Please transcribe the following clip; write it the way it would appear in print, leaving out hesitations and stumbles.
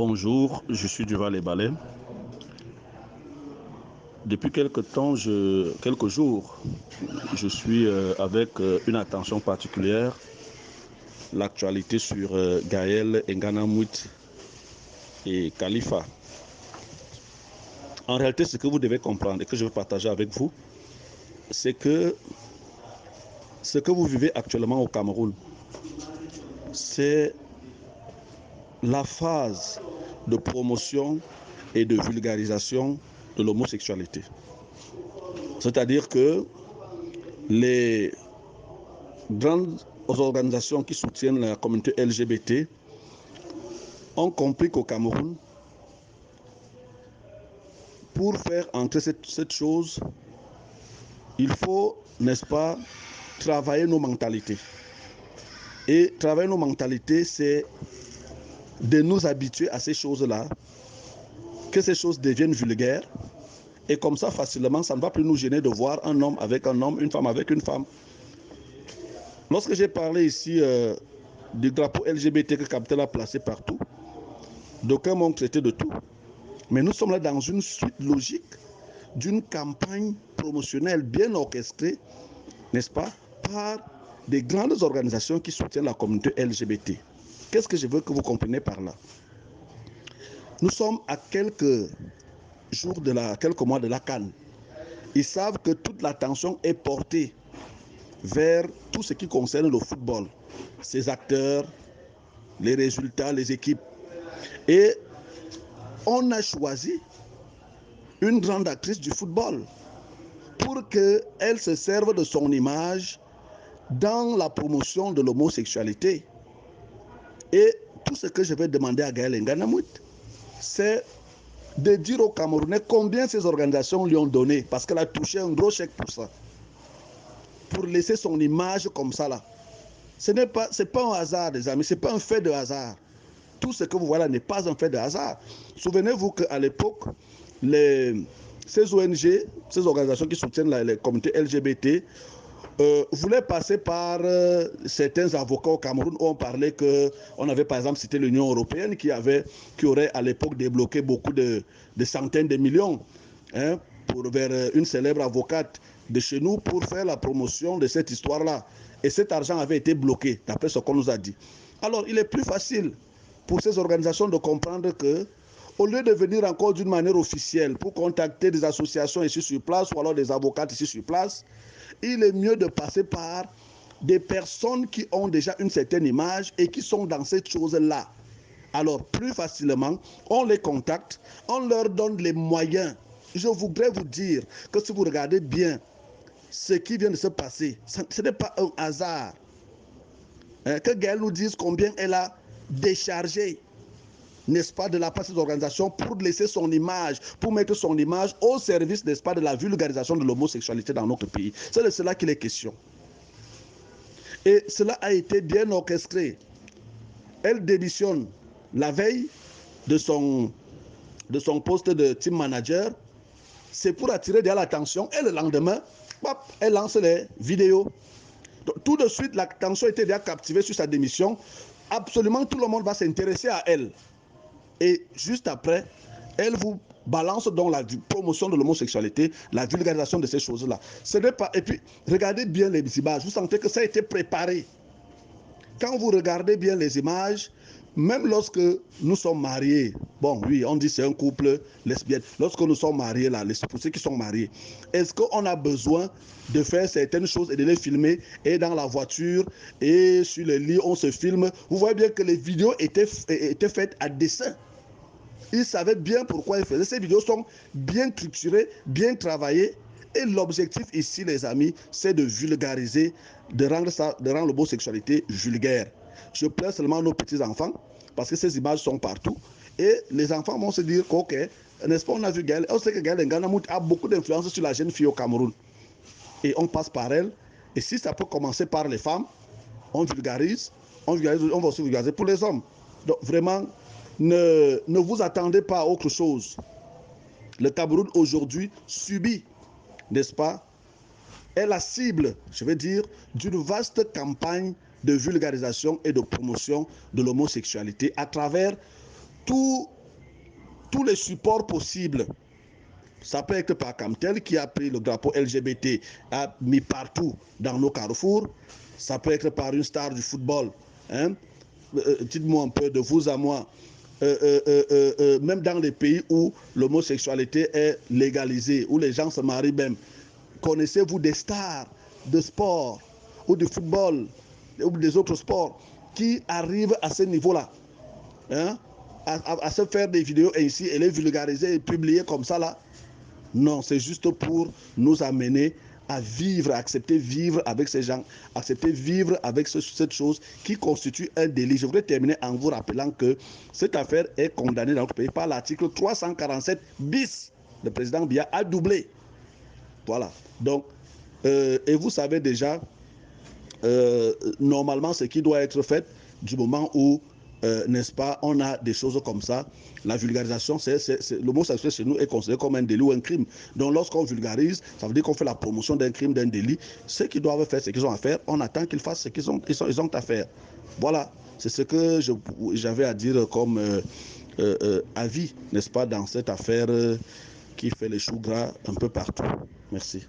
Bonjour, je suis Duval Ballet. Depuis quelques jours, je suis avec une attention particulière l'actualité sur Gaël Nganamouit et Khalifa. En réalité, ce que vous devez comprendre et que je veux partager avec vous, c'est que ce que vous vivez actuellement au Cameroun, c'est la phase de promotion et de vulgarisation de l'homosexualité. C'est-à-dire que les grandes organisations qui soutiennent la communauté LGBT ont compris qu'au Cameroun, pour faire entrer cette chose, il faut, n'est-ce pas, travailler nos mentalités. Et travailler nos mentalités, c'est de nous habituer à ces choses-là, que ces choses deviennent vulgaires. Et comme ça, facilement, ça ne va plus nous gêner de voir un homme avec un homme, une femme avec une femme. Lorsque j'ai parlé ici du drapeau LGBT que Captel a placé partout, d'aucuns m'ont traité de tout. Mais nous sommes là dans une suite logique d'une campagne promotionnelle bien orchestrée, n'est-ce pas, par des grandes organisations qui soutiennent la communauté LGBT. Qu'est-ce que je veux que vous compreniez par là? Nous sommes à quelques mois de la CAN. Ils savent que toute l'attention est portée vers tout ce qui concerne le football, ses acteurs, les résultats, les équipes. Et on a choisi une grande actrice du football pour qu'elle se serve de son image dans la promotion de l'homosexualité. Et tout ce que je vais demander à Gaël Nganamouit, c'est de dire aux Camerounais combien ces organisations lui ont donné, parce qu'elle a touché un gros chèque pour ça, pour laisser son image comme ça là. C'est pas un hasard, les amis, c'est pas un fait de hasard. Tout ce que vous voyez là n'est pas un fait de hasard. Souvenez-vous qu'à l'époque, ces ONG, ces organisations qui soutiennent les communautés LGBT, voulaient passer par certains avocats au Cameroun où on parlait qu'on avait par exemple cité l'Union européenne qui aurait à l'époque débloqué beaucoup de centaines de millions vers une célèbre avocate de chez nous pour faire la promotion de cette histoire-là. Et cet argent avait été bloqué, d'après ce qu'on nous a dit. Alors, il est plus facile pour ces organisations de comprendre que, au lieu de venir encore d'une manière officielle pour contacter des associations ici sur place ou alors des avocats ici sur place, il est mieux de passer par des personnes qui ont déjà une certaine image et qui sont dans cette chose-là. Alors, plus facilement, on les contacte, on leur donne les moyens. Je voudrais vous dire que si vous regardez bien ce qui vient de se passer, ce n'est pas un hasard. Que Gaël nous dise combien elle a déchargé, n'est-ce pas, de la part de ces organisations pour laisser son image, pour mettre son image au service, n'est-ce pas, de la vulgarisation de l'homosexualité dans notre pays. C'est de cela qu'il est question. Et cela a été bien orchestré. Elle démissionne la veille de son poste de team manager. C'est pour attirer déjà l'attention. Et le lendemain, elle lance les vidéos. Donc, tout de suite, l'attention était déjà captivée sur sa démission. Absolument tout le monde va s'intéresser à elle. Et juste après, elle vous balance dans la promotion de l'homosexualité, la vulgarisation de ces choses-là. Ce n'est pas. Et puis, regardez bien les images. Vous sentez que ça a été préparé. Quand vous regardez bien les images, même lorsque nous sommes mariés, bon, oui, on dit c'est un couple lesbien. Lorsque nous sommes mariés, là, pour ceux qui sont mariés, est-ce qu'on a besoin de faire certaines choses et de les filmer? Et dans la voiture et sur le lit, on se filme. Vous voyez bien que les vidéos étaient faites à dessein. Ils savaient bien pourquoi ils faisaient. Ces vidéos sont bien structurées, bien travaillées. Et l'objectif ici, les amis, c'est de vulgariser, de rendre l'homosexualité vulgaire. Je plains seulement nos petits-enfants, parce que ces images sont partout. Et les enfants vont se dire qu'ok, n'est-ce pas, on a vu Gaël. On sait que Gaël Nganamouit a beaucoup d'influence sur la jeune fille au Cameroun. Et on passe par elle. Et si ça peut commencer par les femmes, on vulgarise, on va aussi vulgariser pour les hommes. Donc vraiment, ne vous attendez pas à autre chose. Le Cameroun aujourd'hui subit, n'est-ce pas, est la cible, je veux dire, d'une vaste campagne de vulgarisation et de promotion de l'homosexualité à travers tous les supports possibles. Ça peut être par Camtel qui a pris le drapeau LGBT, a mis partout dans nos carrefours. Ça peut être par une star du football. Hein? Dites-moi un peu de vous à moi. Même dans les pays où l'homosexualité est légalisée, où les gens se marient même, connaissez-vous des stars de sport ou de football ou des autres sports qui arrivent à ce niveau-là, hein? à se faire des vidéos ainsi et les vulgariser et publier comme ça là? Non, c'est juste pour nous amener à vivre, à accepter vivre avec ces gens, accepter vivre avec cette chose qui constitue un délit. Je voudrais terminer en vous rappelant que cette affaire est condamnée dans notre pays par l'article 347 bis. Le président Biya a doublé. Voilà. Donc, et vous savez déjà, normalement, ce qui doit être fait du moment où, n'est-ce pas, on a des choses comme ça. La vulgarisation, l'homosexualité chez nous est considéré comme un délit ou un crime. Donc, lorsqu'on vulgarise, ça veut dire qu'on fait la promotion d'un crime, d'un délit. Ceux qui doivent faire ce qu'ils ont à faire, on attend qu'ils fassent ce qu'ils ont à faire. Voilà, c'est ce que j'avais à dire comme avis, n'est-ce pas, dans cette affaire qui fait les choux gras un peu partout. Merci.